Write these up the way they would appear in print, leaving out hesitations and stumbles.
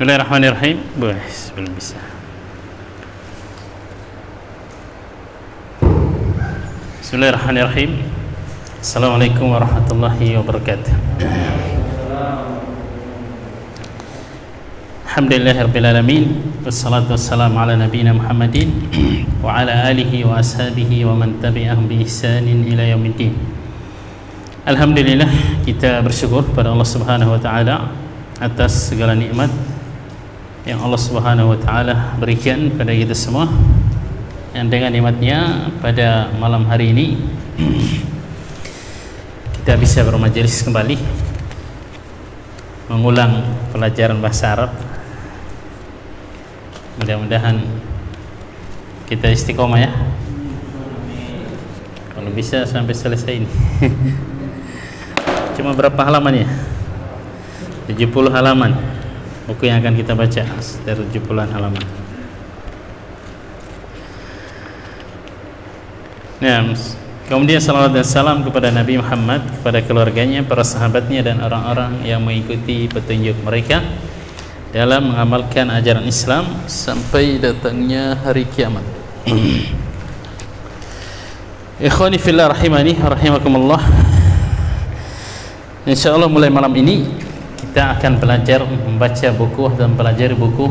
Bismillahirrahmanirrahim. Belum bisa. Bismillahirrahmanirrahim. Assalamualaikum warahmatullahi wabarakatuh. Alhamdulillahirabbil alamin. Wassalatu wassalamu ala nabiyyina Muhammadin wa ala alihi wa ashabihi wa man tabi'ahum bi ihsanin ila yaumiddin. Alhamdulillah, kita bersyukur pada Allah Subhanahu wa taala atas segala nikmat yang Allah Subhanahu wa taala berikan pada kita semua. Yang dengan nikmatnya pada malam hari ini kita bisa bermajelis kembali mengulang pelajaran bahasa Arab. Mudah-mudahan kita istiqomah ya. Kalau bisa sampai selesai ini. Cuma berapa halaman ya? 70 halaman buku yang akan kita baca, sekitar 70-an halaman. Nah, kemudian salawat dan salam kepada Nabi Muhammad, kepada keluarganya, para sahabatnya, dan orang-orang yang mengikuti petunjuk mereka dalam mengamalkan ajaran Islam sampai datangnya hari kiamat. Ikhwani fillah rahimani rahimakumullah. Insyaallah mulai malam ini kita akan belajar membaca buku dan pelajari buku.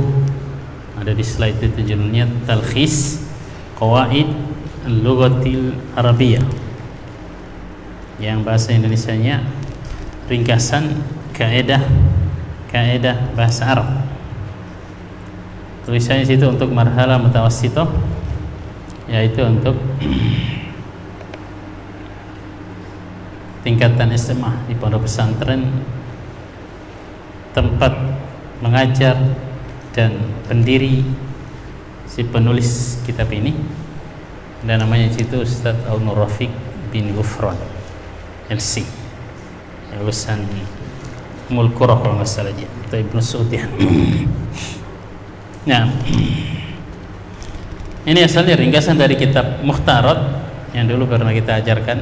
Ada di slide itu judulnya Talkhis Qawaid Al-Lughatil Arabiyyah, yang bahasa Indonesianya ringkasan kaidah bahasa Arab. Tulisannya situ untuk marhala mutawassithah, yaitu untuk tingkatan SMA di pondok pesantren, tempat mengajar dan pendiri si penulis kitab ini, dan namanya situ Ustaz Al-Nur Rafiq bin Ghufran LC, lulusan Ummul Qura kalau nggak salah dia, atau Ibnu Saud ya. Nah, ini asalnya ringkasan dari kitab Mukhtarat yang dulu pernah kita ajarkan,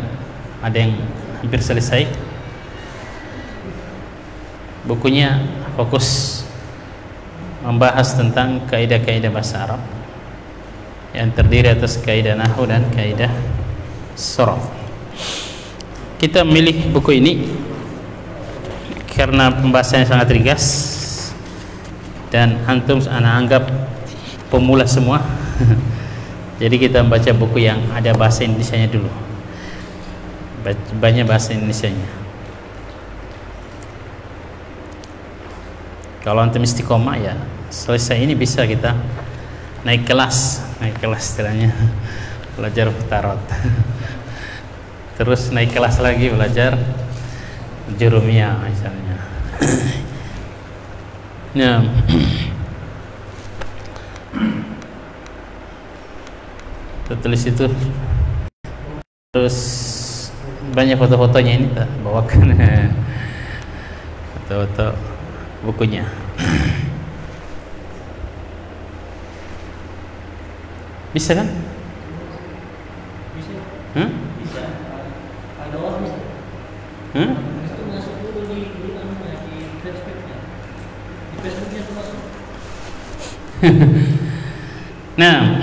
ada yang hampir selesai. Bukunya fokus membahas tentang kaidah-kaidah bahasa Arab yang terdiri atas kaidah nahwu dan kaidah sharaf. Kita memilih buku ini karena pembahasannya sangat ringkas dan antum anak anggap pemula semua. Jadi kita membaca buku yang ada bahasa Indonesianya dulu, banyak bahasa Indonesianya. Kalau antum istiqomah ya selesai ini bisa kita naik kelas istilahnya, belajar Mukhtarat. Terus naik kelas lagi belajar Jurumiyah misalnya. Nah, tulis itu terus banyak foto-fotonya, ini tak bawakan foto-foto bukunya. Bisa kan? Bisa. Bisa. Ada orang bisa. Itu masuk dulu di Facebooknya. Di Facebooknya itu masuk. Nah,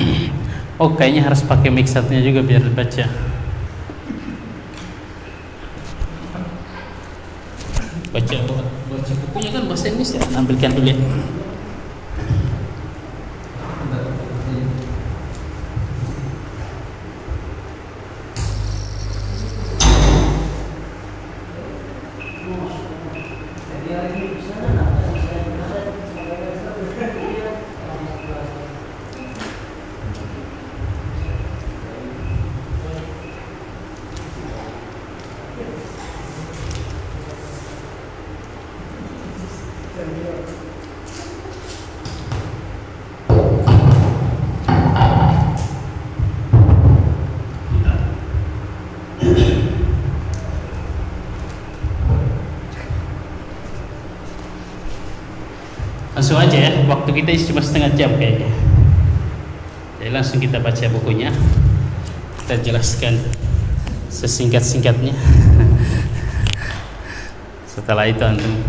kayaknya harus pakai mixernya juga biar dibaca. Baca bukunya kan bahasa Indonesia. Ambilkan dulu ya. Langsung aja ya, waktu kita cuma setengah jam kayaknya. Jadi langsung kita baca bukunya, kita jelaskan sesingkat-singkatnya. Setelah itu antum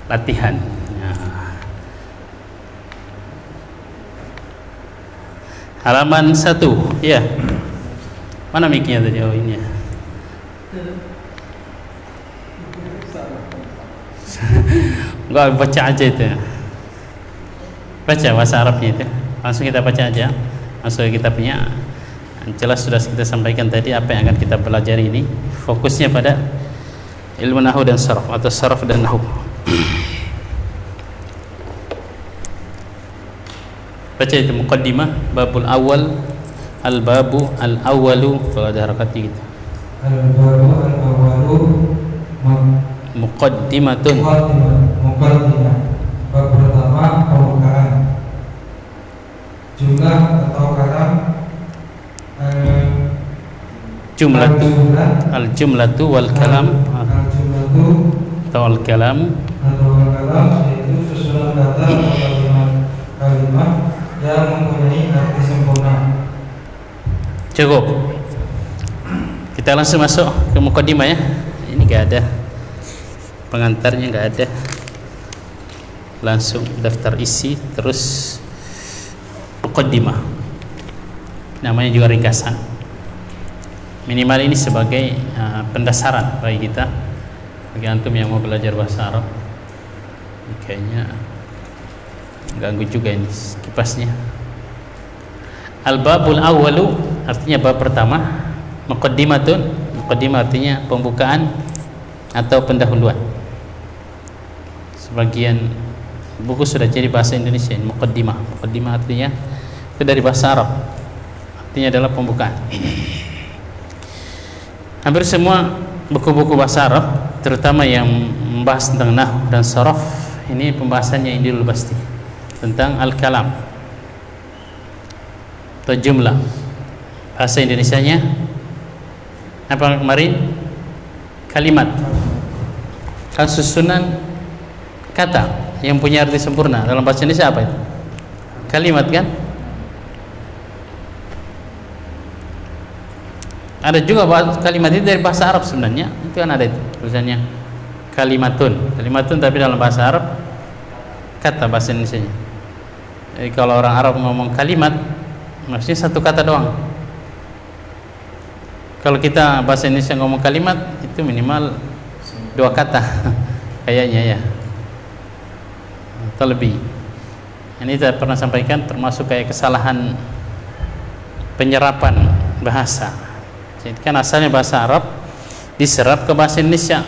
latihan. Nah, Halaman 1. Ya. Mana mic-nya tadi? Oh, ini ya. Enggak, baca aja itu. Baca bahasa Arabnya itu. Langsung kita baca aja. Langsung kita punya. Jelas sudah kita sampaikan tadi apa yang akan kita pelajari ini. Fokusnya pada ilmu nahwu dan sarf atau sarf dan nahwu. Baca itu muqaddimah babul awal, al-babu al-awwalu, kalau ada harakatnya gitu. Al-babu al-awwalu Muqaddimatun. Muqaddimah. Bab pertama pembukaan. Jumlah atau kalam Jumlatu al-jumlatu wal kalam al-jumlatu atau al-kalam yaitu susunan kata atau kalimat yang mempunyai arti sempurna. Cukup. Kita langsung masuk ke muqaddimah ya. Ini enggak ada pengantarnya, enggak ada. Langsung daftar isi terus muqaddimah. Namanya juga ringkasan. Minimal ini sebagai pendasaran bagi kita, bagi antum yang mau belajar bahasa Arab. Kayaknya ganggu juga ini kipasnya. Al-babul awwalu artinya bab pertama. Muqaddimatun, muqaddimah artinya pembukaan atau pendahuluan. Sebagian buku sudah jadi bahasa Indonesia. Muqaddimah, muqaddimah artinya itu dari bahasa Arab, artinya adalah pembukaan. Hampir semua buku-buku bahasa Arab, terutama yang membahas tentang nahwu dan sarf, ini pembahasannya ini dulu pasti tentang al-kalam atau jumlah. Bahasa Indonesianya apa kemarin? Kalimat. Kan susunan kata yang punya arti sempurna. Dalam bahasa Indonesia apa itu? Kalimat kan? Ada juga kalimat itu dari bahasa Arab sebenarnya. Itu kan ada itu tulisannya kalimatun. Kalimatun tapi dalam bahasa Arab kata bahasa Indonesia. Jadi kalau orang Arab ngomong kalimat maksudnya satu kata doang. Kalau kita bahasa Indonesia ngomong kalimat itu minimal 2 kata kayaknya ya, atau lebih. Ini saya pernah sampaikan termasuk kayak kesalahan penyerapan bahasa. Jadi kan asalnya bahasa Arab diserap ke bahasa Indonesia.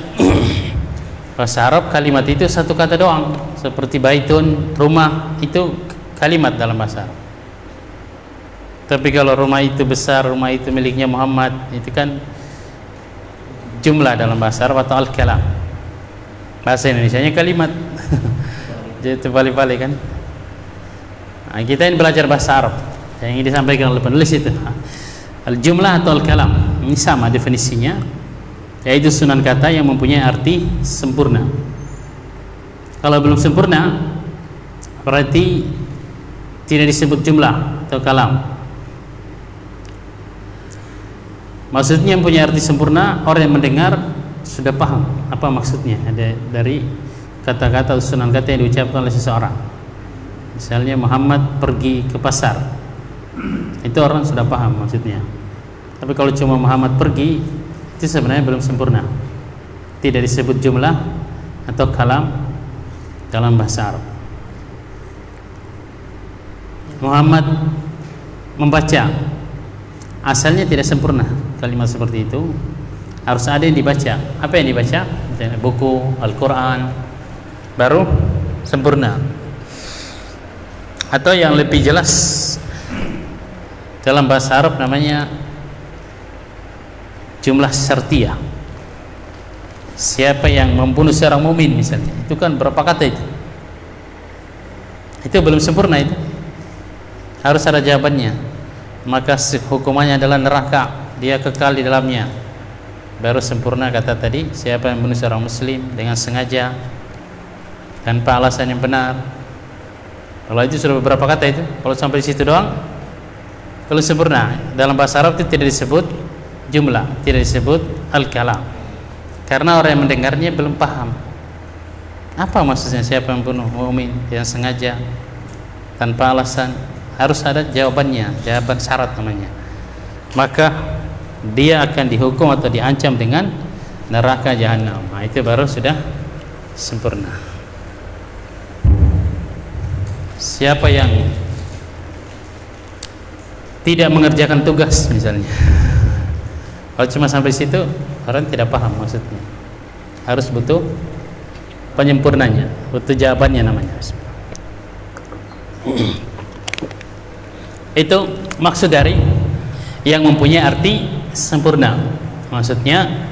Bahasa Arab kalimat itu satu kata doang, seperti baitun, rumah, itu kalimat dalam bahasa Arab. Tapi kalau rumah itu besar, rumah itu miliknya Muhammad, itu kan jumlah dalam bahasa Arab atau al-kalam. Bahasa Indonesianya kalimat. Jadi terbalik-balik kan. Nah, kita ini belajar bahasa Arab. Yang ingin disampaikan oleh penulis itu al-jumlah atau al-kalam. Ini sama definisinya, yaitu susunan kata yang mempunyai arti sempurna. Kalau belum sempurna berarti tidak disebut jumlah atau kalam. Maksudnya yang punya arti sempurna, orang yang mendengar sudah paham apa maksudnya ada dari kata-kata susunan kata yang diucapkan oleh seseorang. Misalnya Muhammad pergi ke pasar, itu orang sudah paham maksudnya. Tapi kalau cuma Muhammad pergi, itu sebenarnya belum sempurna, tidak disebut jumlah atau kalam dalam bahasa Arab. Muhammad membaca, asalnya tidak sempurna. Kalimat seperti itu harus ada yang dibaca. Apa yang dibaca? Misalnya buku Al-Quran, baru sempurna. Atau yang lebih jelas dalam bahasa Arab namanya jumlah syartiyah. Siapa yang membunuh seorang mukmin misalnya, itu kan berapa kata itu? Itu belum sempurna itu. Harus ada jawabannya. Maka hukumannya adalah neraka, dia kekal di dalamnya. Baru sempurna kata tadi, siapa yang membunuh seorang muslim dengan sengaja tanpa alasan yang benar. Kalau itu sudah beberapa kata itu, kalau sampai di situ doang kalau sempurna. Dalam bahasa Arab itu tidak disebut jumlah, tidak disebut al-kalam, karena orang yang mendengarnya belum paham apa maksudnya siapa yang membunuh mukmin yang sengaja tanpa alasan. harus ada jawabannya, jawaban syarat namanya. Maka dia akan dihukum atau diancam dengan neraka jahanam. Nah, itu baru sudah sempurna. Siapa yang tidak mengerjakan tugas misalnya, kalau cuma sampai situ orang tidak paham maksudnya. Harus butuh penyempurnanya, butuh jawabannya namanya. Itu maksud dari yang mempunyai arti sempurna. Maksudnya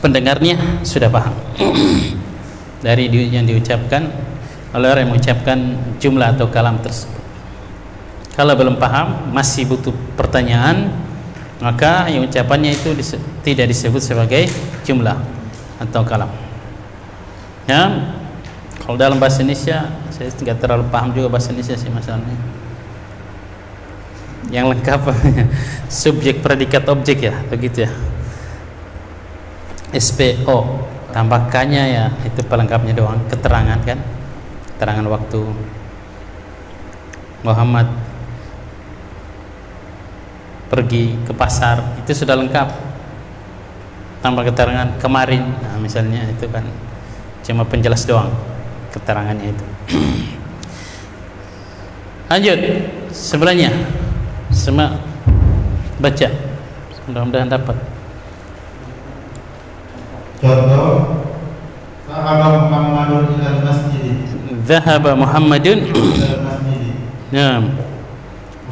pendengarnya sudah paham dari yang diucapkan oleh orang yang mengucapkan jumlah atau kalam tersebut. Kalau belum paham, masih butuh pertanyaan, maka yang ucapannya itu tidak disebut sebagai jumlah atau kalam. Ya, kalau dalam bahasa Indonesia saya tidak terlalu paham juga bahasa Indonesia sih masalahnya. Yang lengkap subjek, predikat, objek ya, begitu ya. SPO tambahkannya ya itu pelengkapnya doang, keterangan kan, keterangan waktu. Muhammad pergi ke pasar, itu sudah lengkap, tambah keterangan kemarin. Nah, misalnya itu kan cuma penjelas doang keterangannya itu. Lanjut sebelahnya, semua baca, mudah-mudahan dapat. Contoh, Zahaba Muhammadun ilal masjid. Zahaba Muhammadun Ilal masjid. Naam.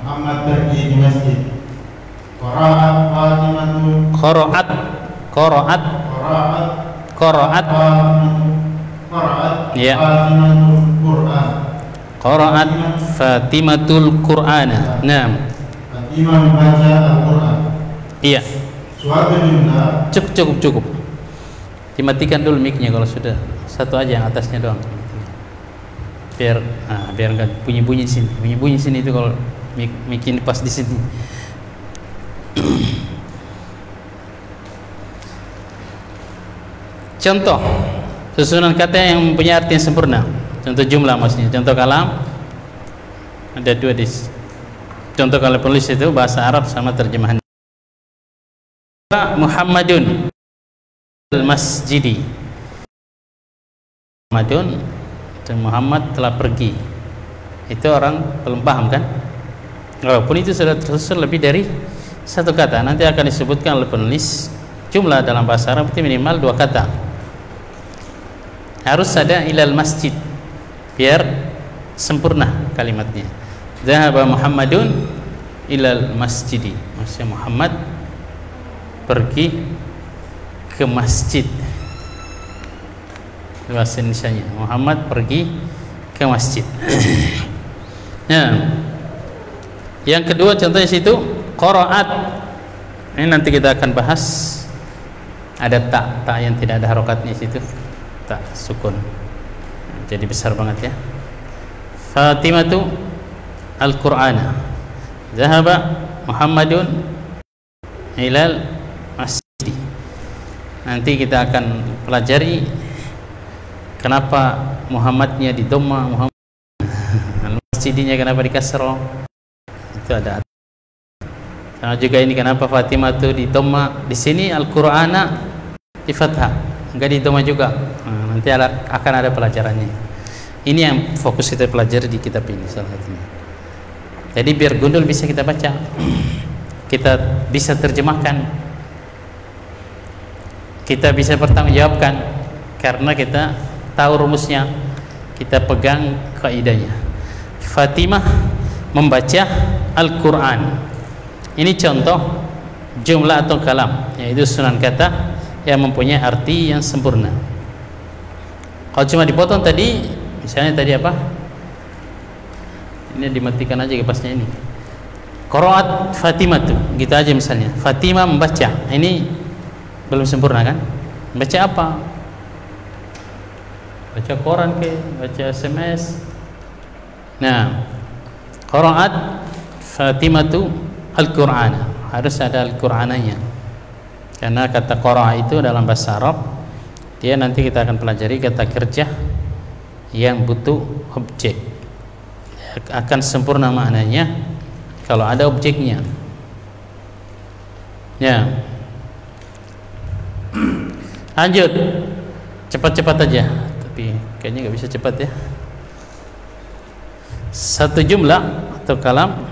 Muhammad pergi di masjid. Qara'at Fatimatu. Qara'at Qara'at Fatimatu. Qara'at Ya. Fatimatul Qur'an. Qara'at Fatimatul Qur'ana. Naam. Fatimah membaca Al-Qur'an. Iya. Suatu jumlah. Cukup. Dimatikan dulu mic-nya kalau sudah. Satu aja yang atasnya doang. Biar enggak bunyi-bunyi sini. Bunyi-bunyi sini itu kalau mic ini pas di sini. Contoh susunan kata yang mempunyai arti yang sempurna. Contoh jumlah maksudnya. Contoh kalam ada dua di. Contoh kalau penulis itu bahasa Arab sama terjemahan. Muhammadun al-masjidi. Muhammad telah pergi. Itu orang belum paham kan? Walaupun itu sudah tersusun lebih dari satu kata, nanti akan disebutkan oleh penulis jumlah dalam bahasa Arab itu minimal 2 kata. Harus ada ilal masjid biar sempurna kalimatnya. Zahaba Muhammadun ilal masjidi. Maksudnya Muhammad pergi ke masjid. Bahasa Indonesianya Muhammad pergi ke masjid. Nah, yang kedua contohnya situ qara'at. Ini nanti kita akan bahas. Ada tak yang tidak ada harokatnya situ, tak sukun, jadi besar banget ya. Fatimatu Al-Qur'ana. Zahaba Muhammadun ilal masjid. Nanti kita akan pelajari kenapa Muhammadnya di dhamma, Muhammad al-masjidinya kenapa di kasroh. Itu ada. Sama juga ini kenapa Fatimah itu di dhamma, di sini Al-Qur'ana di fathah, enggak di dhamma juga. Nah, nanti akan ada pelajarannya. Ini yang fokus kita pelajari di kitab ini salah satunya. Jadi biar gundul bisa kita baca, kita bisa terjemahkan, kita bisa bertanggungjawabkan karena kita tahu rumusnya, kita pegang kaidahnya. Fatimah membaca Al-Quran. Ini contoh jumlah atau kalam, yaitu susunan kata yang mempunyai arti yang sempurna. Kalau cuma dipotong tadi, misalnya tadi apa? Ini dimatikan aja kipasnya ini. Qara'at Fatimah tuh, gitu aja misalnya. Fatimah membaca. Ini belum sempurna kan? Baca apa? Baca koran ke, baca SMS. Nah, qara'at Fatimah tuh Al-Qur'an. Harus ada Al-Qur'ananya. Karena kata qara'a itu dalam bahasa Arab, dia nanti kita akan pelajari kata kerja yang butuh objek. Ya, akan sempurna maknanya kalau ada objeknya. Ya. Lanjut. Cepat-cepat aja. Tapi kayaknya nggak bisa cepat ya. Satu jumlah atau kalam.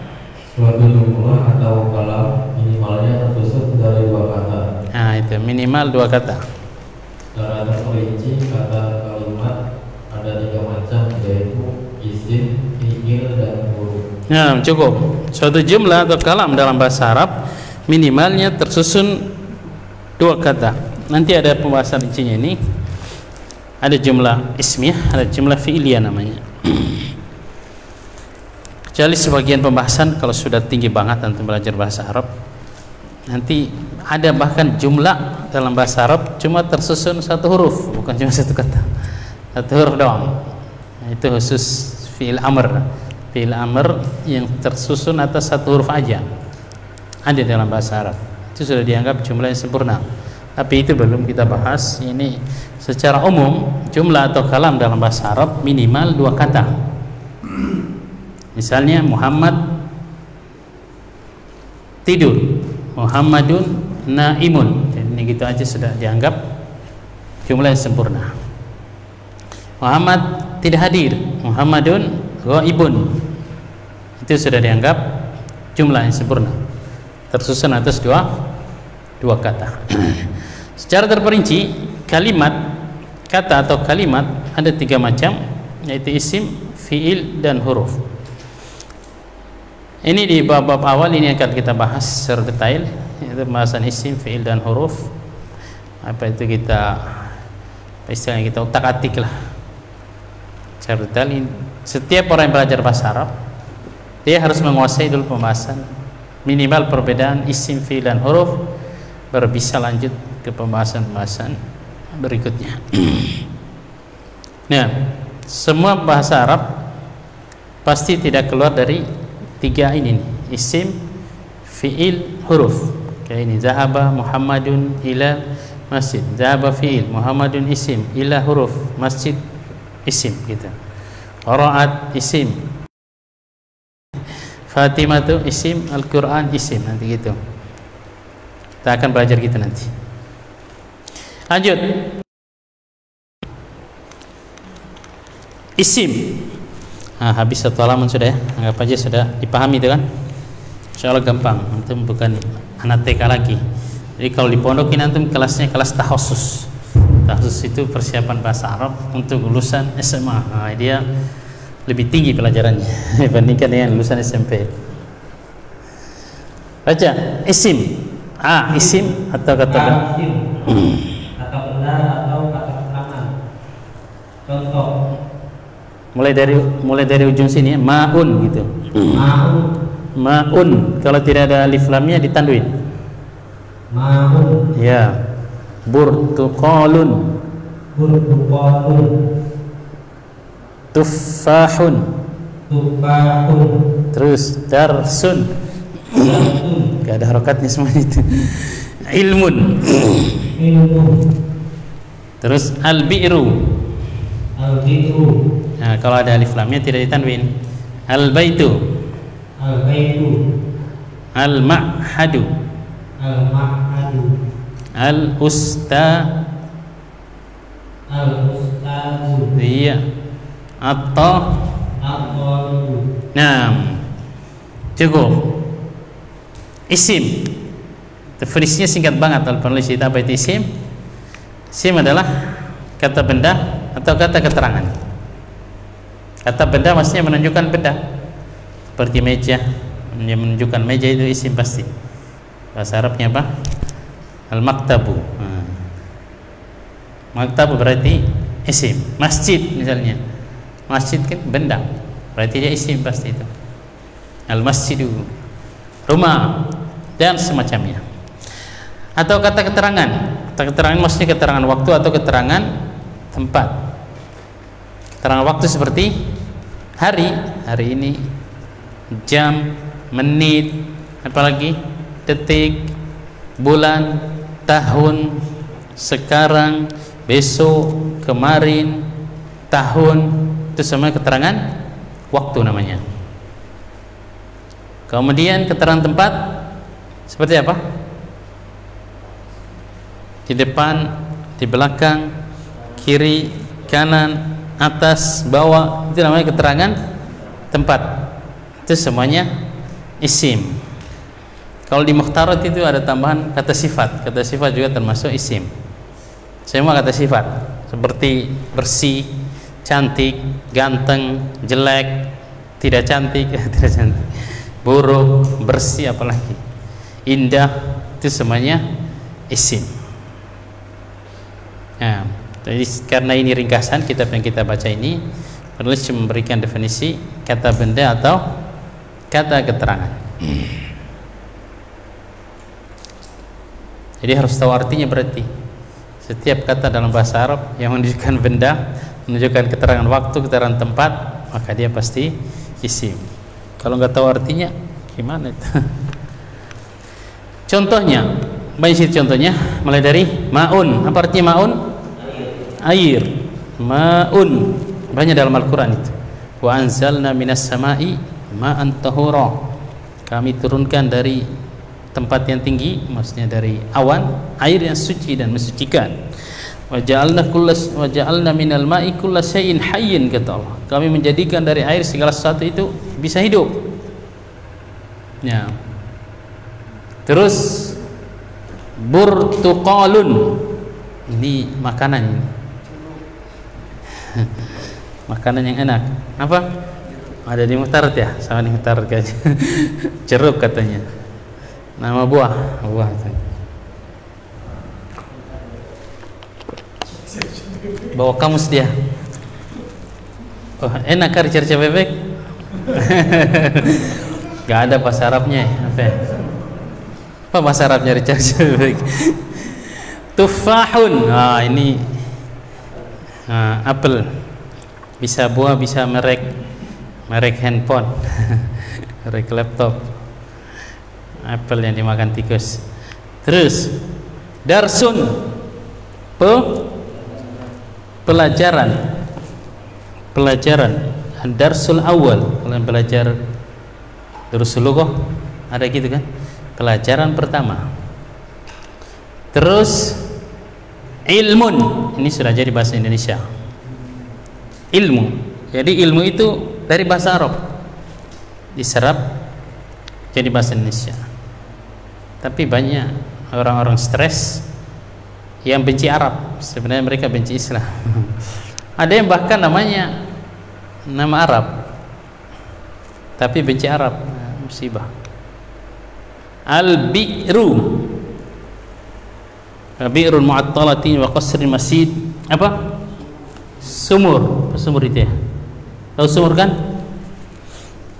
Suatu jumlah atau kalam minimalnya tersusun dari 2 kata. Nah, itu minimal 2 kata. Secara terperinci kata kalimat ada 3 macam, yaitu isim, fi'il, dan huruf. Nah, cukup. Suatu jumlah atau kalam dalam bahasa Arab minimalnya tersusun 2 kata. Nanti ada pembahasan rincinya ini. Ada jumlah ismiyah, ada jumlah fi'iliyah namanya. Kecuali sebagian pembahasan kalau sudah tinggi banget untuk belajar bahasa Arab, nanti ada bahkan jumlah dalam bahasa Arab cuma tersusun 1 huruf, bukan cuma 1 kata, 1 huruf doang. Itu khusus fi'il amr. Fi'il amr yang tersusun atas 1 huruf aja ada dalam bahasa Arab. Itu sudah dianggap jumlah yang sempurna. Tapi itu belum kita bahas. Ini secara umum jumlah atau kalam dalam bahasa Arab minimal 2 kata. Misalnya Muhammad tidur, Muhammadun naimun. Ini gitu aja sudah dianggap jumlah yang sempurna. Muhammad tidak hadir, Muhammadun ghaibun. Itu sudah dianggap jumlah yang sempurna, tersusun atas dua kata. Secara terperinci kalimat, kata atau kalimat ada 3 macam, yaitu isim, fi'il, dan huruf. Ini di bab-bab awal ini akan kita bahas secara detail, yaitu pembahasan isim, fi'il, dan huruf. Apa itu kita istilahnya kita utak-atik lah secara detail. Setiap orang yang belajar bahasa Arab dia harus menguasai dulu pembahasan minimal perbedaan isim, fi'il, dan huruf, baru bisa lanjut ke pembahasan-pembahasan berikutnya. Nah, semua bahasa Arab pasti tidak keluar dari 3 ini nih, isim, fi'il, huruf. Kayak ini, zahaba Muhammadun ila masjid, zahaba fi'il, Muhammadun isim, ila huruf, masjid isim gitu. Qara'at isim, Fatimah itu isim, Al-Quran isim, nanti gitu. Kita akan belajar gitu nanti. Lanjut. Isim. Nah, habis 1 halaman sudah ya. Anggap aja sudah dipahami itu kan. Insyaallah gampang. Antum bukan anak TK lagi. Jadi kalau di pondok ini antum kelasnya kelas tahassus. Tahassus itu persiapan bahasa Arab untuk lulusan SMA. Nah, dia lebih tinggi pelajarannya dibandingkan dengan lulusan SMP. Baca isim. Isim atau kata benda. Kata benda atau kata keterangan. Contoh. Mulai dari ujung sini ya, maun gitu. Maun. Kalau tidak ada alif lamnya ditanduin. Maun. Ya. Burtuqalun. Burtuqalun. Tuffahun. Tufahun. Terus darsun. Darsun. Gak ada harokatnya semua itu. Ilmun. Ilmun. Terus al-bi'ru. Al-bi'ru. Nah, kalau ada alif lamnya tidak ditanwin. Al-baitu. Al-baitu. Al-ma'hadu. Al-ma'hadu. Al-ustazu. Iya. At-talibu. Nah, cukup. Isim. Definisinya singkat banget al penulis itu. Apa itu isim? Isim adalah kata benda atau kata keterangan. Kata benda maksudnya menunjukkan benda, seperti meja, yang menunjukkan meja itu isim pasti. Bahasa Arabnya apa? Al-maktabu. Maktabu berarti isim. Masjid misalnya, masjid kan benda, berarti dia isim pasti itu. Al-masjidu, rumah, dan semacamnya. Atau kata keterangan. Kata keterangan maksudnya keterangan waktu atau keterangan tempat. Keterangan waktu seperti hari ini, jam, menit, apalagi detik, bulan, tahun, sekarang, besok, kemarin, tahun. Itu semua keterangan waktu namanya. Kemudian keterangan tempat seperti apa? Di depan, di belakang, kiri, kanan, atas, bawah, itu namanya keterangan tempat. Itu semuanya isim. Kalau di mukhtarat itu ada tambahan kata sifat. Kata sifat juga termasuk isim. Semua kata sifat seperti bersih, cantik, ganteng, jelek, tidak cantik, tidak cantik, buruk, bersih, apalagi indah, itu semuanya isim. Nah, jadi karena ini ringkasan kitab yang kita baca ini, penulis cuma memberikan definisi kata benda atau kata keterangan. Jadi harus tahu artinya. Berarti setiap kata dalam bahasa Arab yang menunjukkan benda, menunjukkan keterangan waktu, keterangan tempat, maka dia pasti isim. Kalau nggak tahu artinya, gimana itu? Contohnya, banyak contohnya, mulai dari maun. Apa artinya maun? Air. Maun. Banyak dalam Al-Quran itu. Wa anzalna minas sama'i ma'an tahura. Kami turunkan dari tempat yang tinggi, maksudnya dari awan, air yang suci dan mensucikan. Wa ja'alna minal ma'i kulla syai'in hayyin, kata Allah. Kami menjadikan dari air segala sesuatu itu bisa hidup. Ya. Terus burtuqalun, ini makanan ini. Makanan yang enak. Apa? Ada di Muhtarat ya? Sama di Muhtarat kayaknya. Jeruk katanya. Nama buah bawa kamus dia. Oh, enak kan rica bebek? Gak ada bahasa Arabnya. Apa bahasa Arabnya rica bebek? Tufahun. Nah, ini apel. Bisa buah, bisa merek handphone, merek laptop. Apel yang dimakan tikus. Terus darsun, pelajaran. Darsul awal. Kalian belajar Darsul Lughah ada gitu kan? Pelajaran pertama. Terus ilmun, ini sudah jadi bahasa Indonesia. Ilmu. Jadi ilmu itu dari bahasa Arab diserap jadi bahasa Indonesia. Tapi banyak orang-orang stres yang benci Arab. Sebenarnya mereka benci Islam. Ada yang bahkan namanya nama Arab tapi benci Arab. Musibah. Al-bi'ru, bi'run mu'attalatin wa qasrin masid. Apa? Sumur. Apa sumur itu ya? Tahu sumur kan?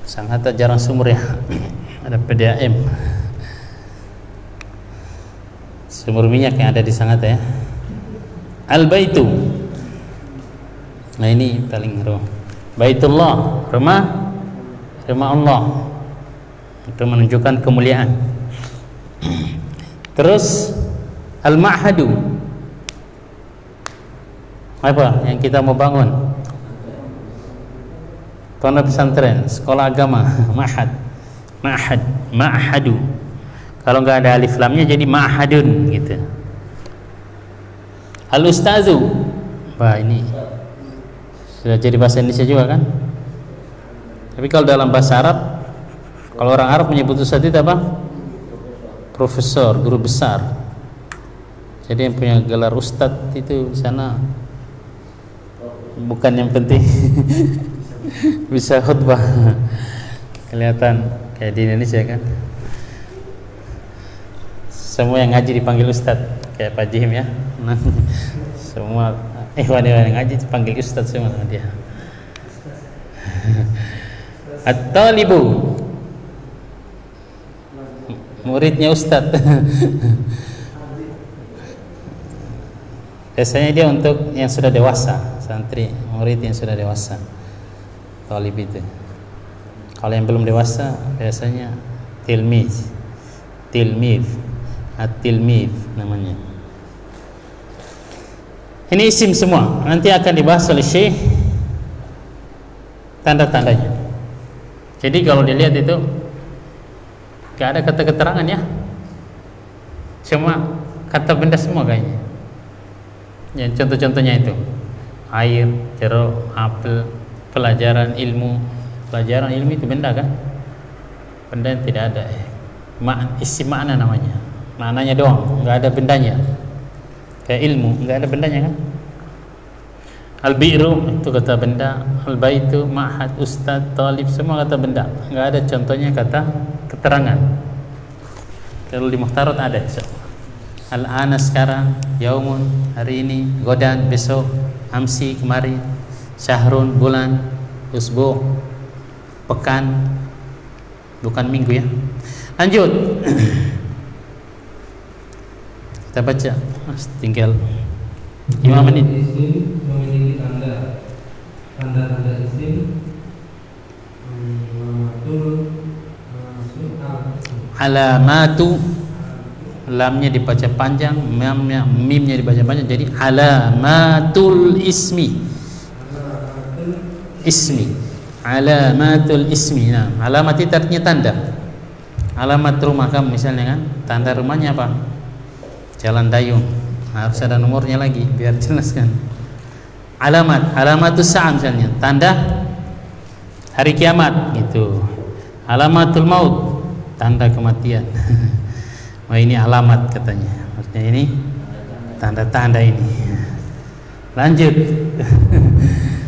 Sangat jarang sumur ya. Ada PDAM, sumur minyak yang ada di Sangatta ya. Al-baitu, nah ini paling rumah. Baitullah, rumah Allah, itu menunjukkan kemuliaan. Terus al-ma'hadu, apa yang kita mau bangun? Pondok pesantren, sekolah agama, ma'hadu. Kalau nggak ada alif lamnya jadi ma'hadun gitu. Al-ustazu, wah ini sudah jadi bahasa Indonesia juga kan? Tapi kalau dalam bahasa Arab, kalau orang Arab menyebut ustaz itu apa? Profesor, guru besar. Jadi yang punya gelar ustadz itu di sana bukan yang penting bisa khutbah, kelihatan kayak di Indonesia kan, semua yang ngaji dipanggil ustadz kayak Pak Jihim ya. Semua ikhwan yang ngaji dipanggil ustadz semua sama dia. At-talibu, muridnya ustadz. Biasanya dia untuk yang sudah dewasa, santri, murid yang sudah dewasa. Talib itu. Kalau yang belum dewasa biasanya tilmiz, at-tilmiz namanya. Ini isim semua. Nanti akan dibahas oleh Syekh tanda-tandanya. Jadi kalau dilihat itu Gak ada kata keterangan ya, cuma kata benda semua kayaknya. Yang contoh-contohnya itu air, jeruk, apel, pelajaran ilmu. Pelajaran ilmu itu benda kan? Benda yang tidak ada isi makna namanya. Maknanya doang, nggak ada bendanya. Kayak ilmu, nggak ada bendanya kan? Al-bi'ru itu kata benda, al-baitu, ma'had, ustad, talib, semua kata benda. Nggak ada contohnya kata keterangan. Kalau di Muhtarat ada. Al-ana sekarang, yaumun hari ini, godan besok, amsi kemarin, syahrun bulan, usbu pekan, bukan minggu ya. Lanjut. Kita baca, tinggal 5 menit. Isim memiliki tanda-tanda isim Alamatu, lamnya dibaca panjang, mimnya dibaca panjang, jadi alamatul ismi. Alamatul ismi. Nah, alamat itu artinya tanda. Alamat rumah kamu misalnya kan, tanda rumahnya apa? Jalan Dayung. Harus ada nomornya lagi biar jelas kan. Alamatus sa'ah misalnya, tanda hari kiamat gitu. Alamatul maut, tanda kematian. Wah, ini alamat katanya. Maksudnya ini tanda-tanda ini. Lanjut.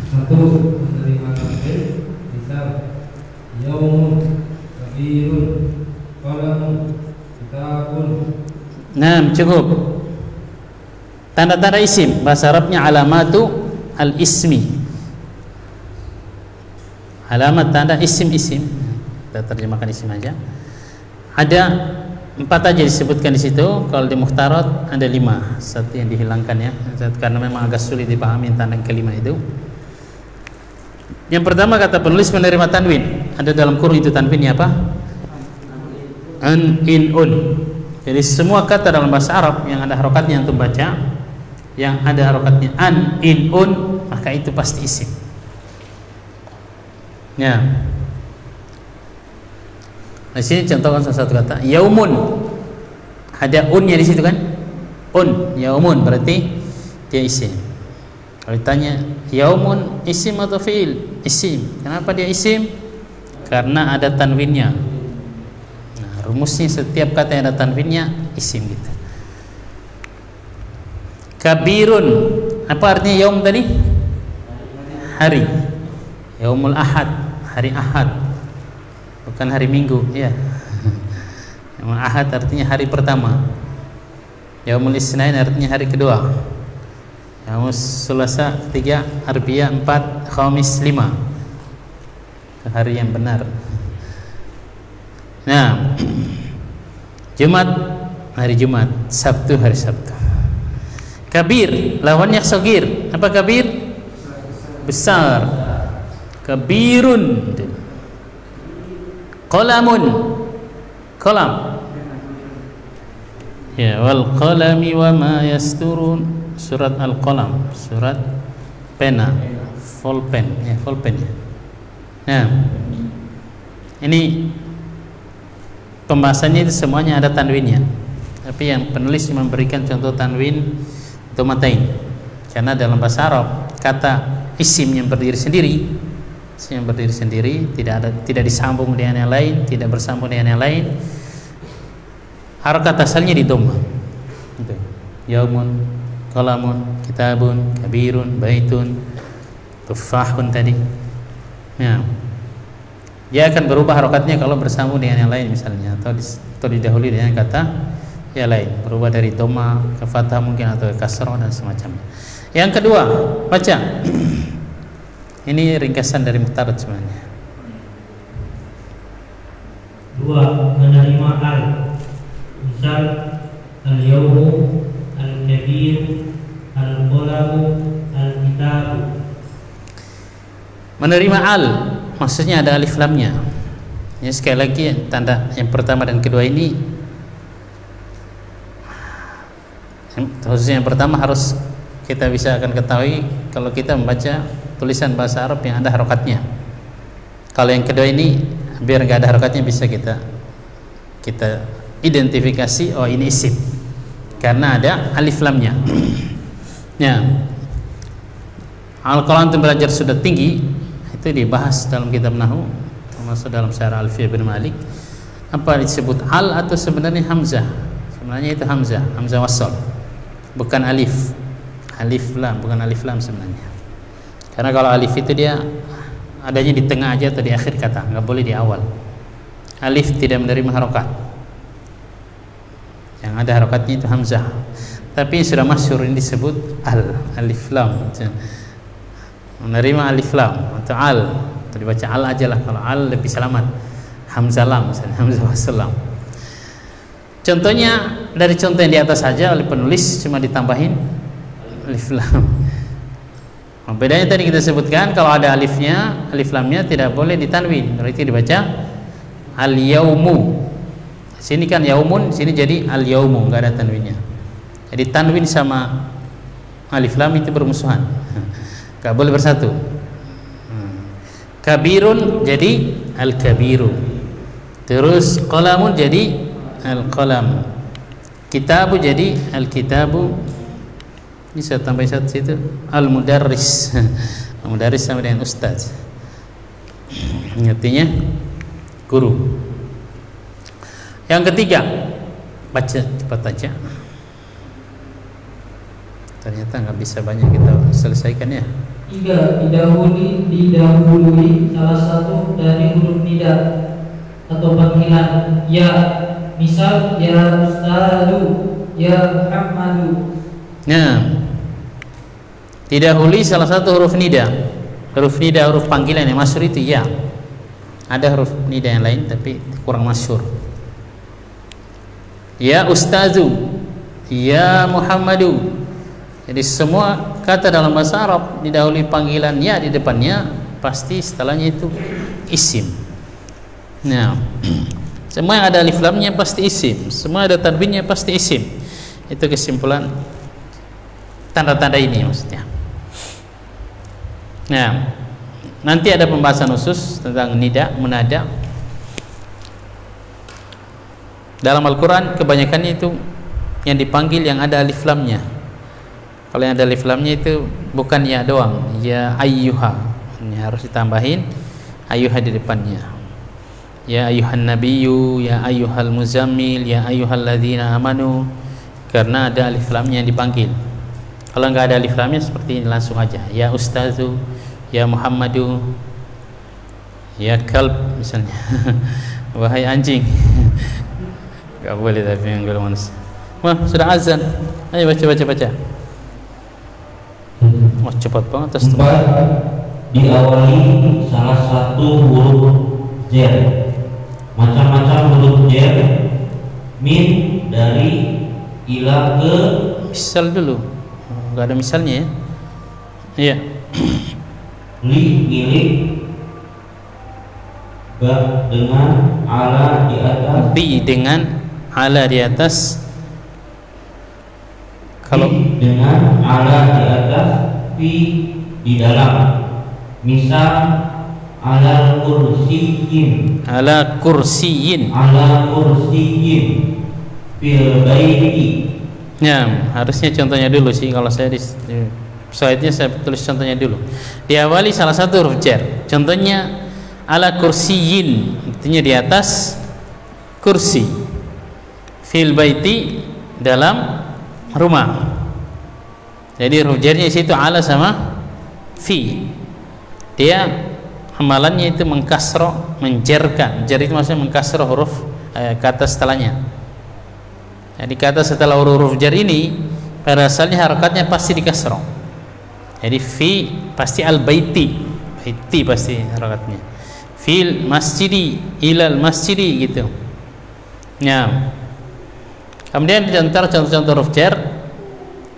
Satu, menerima takbir, misal yaumun, kabirun, qalamun, kitabun. Nah, cukup. Tanda-tanda isim, bahasa Arabnya alamatu al-ismi. Alamat tanda isim-isim. Kita terjemahkan isim aja. Ada 4 aja disebutkan di situ. Kalau di Muhtarat ada 5. Satu yang dihilangkan ya, karena memang agak sulit dipahami tanda yang kelima itu. Yang pertama kata penulis menerima tanwin. Ada dalam kurung itu tanwinnya apa? An, in, un. Jadi semua kata dalam bahasa Arab yang ada harokatnya untuk baca, yang ada harokatnya an, in, un, maka itu pasti isim. Ya. Di sini contohkan salah satu kata, yaumun. Ada unnya di situ kan? Un, yaumun berarti dia isim. Kalau ditanya yaumun isim atau fiil? Isim. Kenapa dia isim? Karena ada tanwinnya. Nah, rumusnya setiap kata yang ada tanwinnya isim gitu. Kabirun, apa artinya yaum tadi? Hari. Yaumul Ahad, hari Ahad. Bukan hari Minggu, ya. Yaumul Ahad artinya hari pertama. Yaumul Isnain artinya hari kedua. Yaumul Selasa 3, Arbia 4, Khamis 5. Hari yang benar. Nah, Jumat hari Jumat, Sabtu hari Sabtu. Kabir lawannya sogir. Apa kabir? Besar. Kabirun. Qalamun, qalam. Ya, wal qalami wa ma yasturun. Surat Al-Qalam, surat pena, full pen, ya, full pen ya. Nah, ini pembahasannya itu semuanya ada tanwinnya. Tapi yang penulis memberikan contoh tanwin tomatain. Karena dalam bahasa Arab kata isim yang berdiri sendiri, tidak disambung dengan yang lain, tidak bersambung dengan yang lain. Harokat asalnya di dhamma. Gitu. Yaumun, qalamun, kitabun, kabirun, baitun, tufahun tadi. Ya. Dia akan berubah harokatnya kalau bersambung dengan yang lain misalnya, atau didahului dengan kata yang lain, berubah dari dhamma ke fathah mungkin atau ke kasrah dan semacamnya. Yang kedua, baca. Ini ringkasan dari Muhtarat sebenarnya. 2. Menerima al. Misal al-yawmu, al-kabir, al-qalamu, al-kitabu. Menerima al, maksudnya ada alif lamnya. Ya, sekali lagi tanda yang pertama dan kedua ini, khususnya yang pertama harus kita bisa akan ketahui kalau kita membaca tulisan bahasa Arab yang ada harokatnya. Kalau yang kedua ini biar nggak ada harokatnya bisa kita kita identifikasi, oh ini isim karena ada alif lamnya. Ya, kalau antum belajar sudah tinggi itu dibahas dalam kitab nahwu, termasuk dalam syarah Alfiyah bin Malik, apa disebut al atau sebenarnya hamzah. Sebenarnya itu hamzah wasal, bukan alif lam, bukan alif lam sebenarnya. Karena kalau alif itu dia adanya di tengah aja atau di akhir kata, nggak boleh di awal. Alif tidak menerima harokat, yang ada harokatnya itu hamzah. Tapi yang sudah masyhur ini disebut alif lam, menerima alif lam atau al, atau dibaca al aja lah. Kalau al lebih selamat, hamzah lam misalnya, hamzah wasal lam. Contohnya dari contoh yang di atas saja oleh penulis cuma ditambahin alif lam. Nah, bedanya tadi kita sebutkan kalau ada alifnya, alif lamnya tidak boleh ditanwin, berarti dibaca al-yaumu. Sini kan yaumun, sini jadi al-yaumu, enggak ada tanwinnya. Jadi tanwin sama alif lam itu bermusuhan, enggak boleh bersatu. Kabirun jadi al-kabiru, terus qalamun jadi al-qalam, kitabu jadi al-kitabu. Bisa tambah satu situ, al-mudarris. Mudarris sama dengan ustaz, artinya guru. Yang ketiga, baca cepat aja, ternyata nggak bisa banyak kita selesaikan ya. 3. Didahului salah satu dari huruf nida atau panggilan ya, misal ya ustadu, ya Muhammadu. Nah, didahului salah satu huruf nida. Huruf nida, huruf panggilan yang masyhur itu ya. Ada huruf nida yang lain tapi kurang masyhur. Ya ustazu, ya Muhammadu. Jadi semua kata dalam bahasa Arab didahului panggilan ya di depannya, pasti setelahnya itu isim. Nah, semua yang ada alif lamnya pasti isim, semua ada tanwinnya pasti isim. Itu kesimpulan tanda-tanda ini maksudnya. Nah, nanti ada pembahasan khusus tentang nida, munada. Dalam Al-Quran kebanyakannya itu yang dipanggil yang ada alif lamnya. Kalau yang ada alif lamnya itu bukan ya doang, ya ayyuha, ini harus ditambahin ayyuha di depannya. Ya ayyuhan nabiyyu, ya ayyuhal muzammil, ya ayyuhalladzina amanu, karena ada alif lamnya yang dipanggil. Kalau nggak ada alif lamnya seperti ini langsung aja, ya ustazu, ya Muhammadu, ya kalb misalnya. Wahai anjing. Nggak boleh tapi yang kalau manusia. Wah, sudah azan. Ayo baca. Wah, cepat banget. 4. Diawali salah satu huruf jer. Macam-macam huruf jer. Min dari ila ke misal dulu. Enggak ada misalnya ya. Iya. Li milik ba dengan ala di atas, bi dengan ala di atas. Kalau dengan ala di atas, fi di dalam. Misal ala kursiyin, ala kursiyin, fil baiti. Ya, harusnya contohnya dulu sih. Kalau saya di slide-nya saya tulis contohnya dulu. Diawali salah satu huruf jar. Contohnya ala kursiyin, artinya di atas kursi. Fil baiti, dalam rumah. Jadi huruf jarnya situ ala sama fi. Dia amalannya itu mengkasroh, menjerkan. Jar itu maksudnya mengkasroh huruf kata setelahnya. Jadi kata setelah huruf jar ini pada asalnya harakatnya pasti dikasroh. Jadi fi pasti al baiti, baiti pasti harakatnya. Fil masjidi, ilal masjidi gitu. Ya. Kemudian di antara contoh-contoh huruf jar,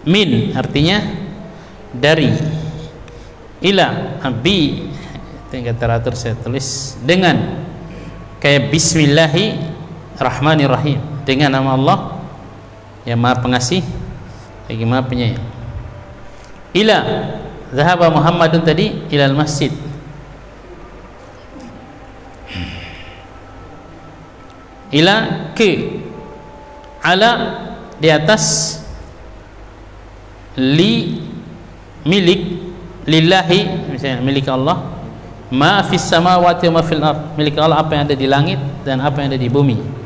min artinya dari, ila, bi, tinggal teratur saya tulis dengan, kayak bismillahirrahmanirrahim, dengan nama Allah yang Maha Pengasih lagi Maha Penyayang. Ila, zahaba Muhammadun tadi ilal masjid. ila ke, ala di atas, li milik, lillahi misalnya milik Allah, ma fis samawati wa ma fil ard, milik Allah apa yang ada di langit dan apa yang ada di bumi.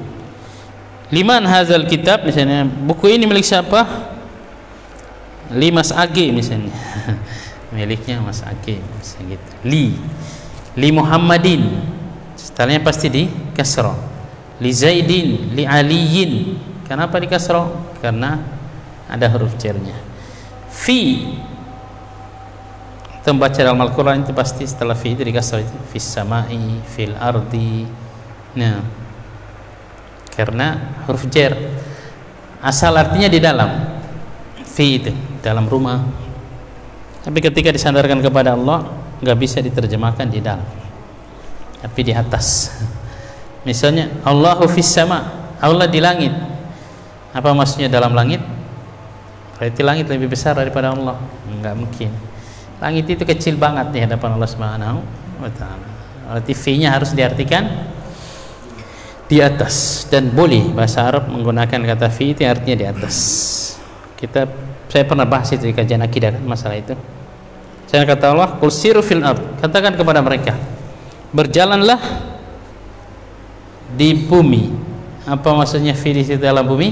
Liman hazal kitab, misalnya buku ini milik siapa? Li Mas Age misalnya. Miliknya Mas Age misalnya gitu. Li Muhammadin, setelahnya pasti di kasrah. Li Zaidin, li Aliyin. Kenapa di kasrah? Karena ada huruf jarnya. Fi, kita membaca dalam Al-Quran itu pasti setelah fi itu di kasrah itu. Fis samai, fil ardi. Nah, karena huruf jar asal artinya di dalam, fi itu dalam rumah, tapi ketika disandarkan kepada Allah nggak bisa diterjemahkan di dalam, tapi di atas. Misalnya Allahu fis sama, Allah di langit, apa maksudnya dalam langit? Berarti langit lebih besar daripada Allah? Nggak mungkin, langit itu kecil banget di hadapan Allah Subhanahu wa ta'ala. Berarti fi-nya harus diartikan di atas, dan boleh bahasa Arab menggunakan kata fi itu artinya di atas. Saya pernah bahas itu di kajian akidah kan, masalah itu. Saya kata Allah, qul siru fil ard, katakan kepada mereka berjalanlah di bumi. Apa maksudnya fi di situ dalam bumi?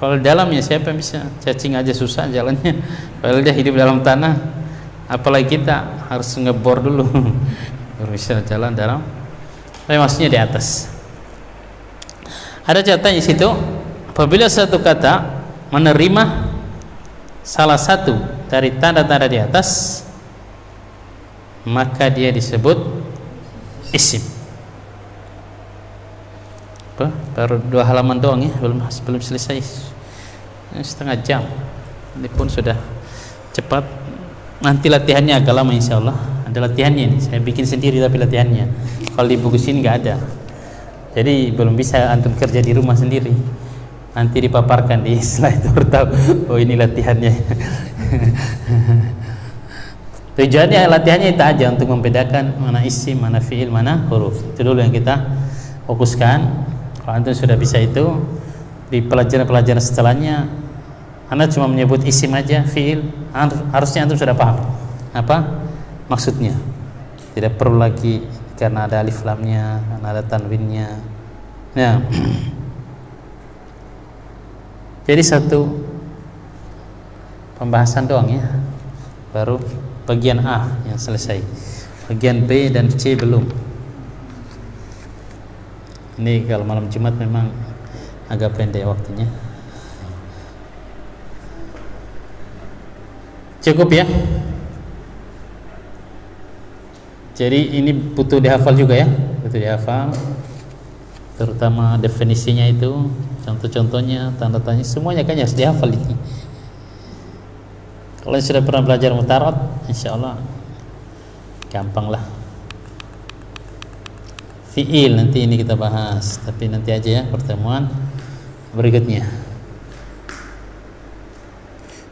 Kalau dalamnya siapa yang bisa? Cacing aja susah jalannya, padahal dia hidup dalam tanah, apalagi kita harus ngebor dulu baru bisa jalan dalam. Tapi maksudnya di atas. Ada catatan di situ, apabila satu kata menerima salah satu dari tanda-tanda di atas, maka dia disebut isim. Baru 2 halaman doang ya, belum selesai, setengah jam. Ini pun sudah cepat. Nanti latihannya agak lama insya Allah. Ada latihannya nih, saya bikin sendiri tapi latihannya. Kalau di buku sini nggak ada, jadi belum bisa antum kerja di rumah sendiri. Nanti dipaparkan di slide baru tahu. Oh ini latihannya. Tujuannya latihannya itu aja, untuk membedakan mana isim, mana fiil, mana huruf. Itu dulu yang kita fokuskan. Kalau antum sudah bisa itu, di pelajaran-pelajaran setelahnya Anda cuma menyebut isim aja, fiil, harusnya antum sudah paham apa maksudnya. Tidak perlu lagi karena ada alif lamnya, karena ada tanwinnya. Ya. Jadi satu pembahasan doang ya, baru bagian A yang selesai, bagian B dan C belum. Ini kalau malam Jumat memang agak pendek waktunya. Cukup ya. Jadi ini butuh dihafal juga ya, butuh dihafal, terutama definisinya itu, contoh-contohnya, tanda-tandanya, semuanya kan harus dihafal ini. Kalau sudah pernah belajar mutarat, insya Allah gampang lah. Fi'il nanti ini kita bahas, tapi nanti aja ya pertemuan berikutnya.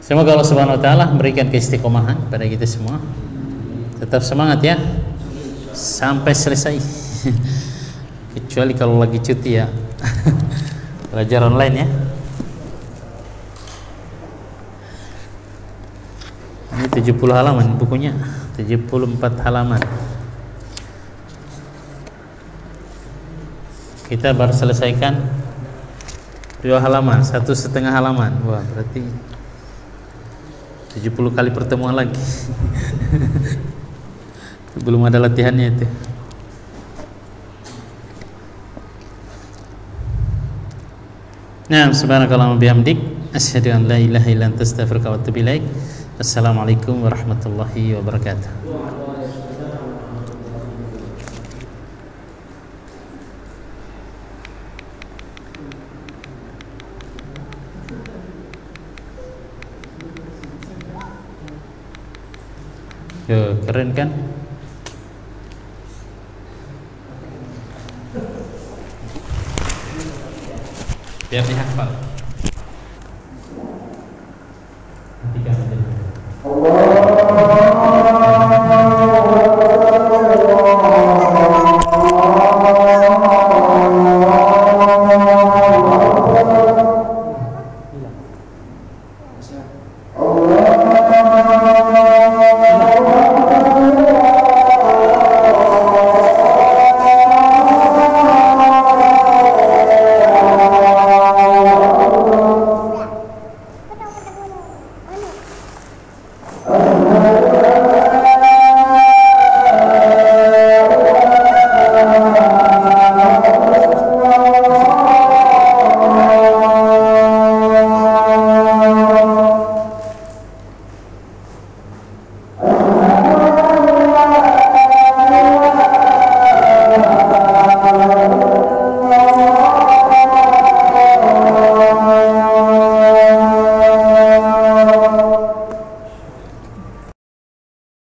Semoga Allah Subhanahu wa taala memberikan keistiqomahan pada kita semua. Tetap semangat ya sampai selesai. Kecuali kalau lagi cuti ya. Belajar online ya. Ini 70 halaman bukunya, 74 halaman. Kita baru selesaikan 2 halaman, 1,5 halaman. Wah, berarti 70 kali pertemuan lagi. Belum ada latihannya itu. Nah, subhanakallahumma bihamdik, asyhadu an la ilaha illa anta, astaghfiruka wa atubu ilaik. Assalamualaikum warahmatullahi wabarakatuh. Yo, keren kan? Biar dihafal.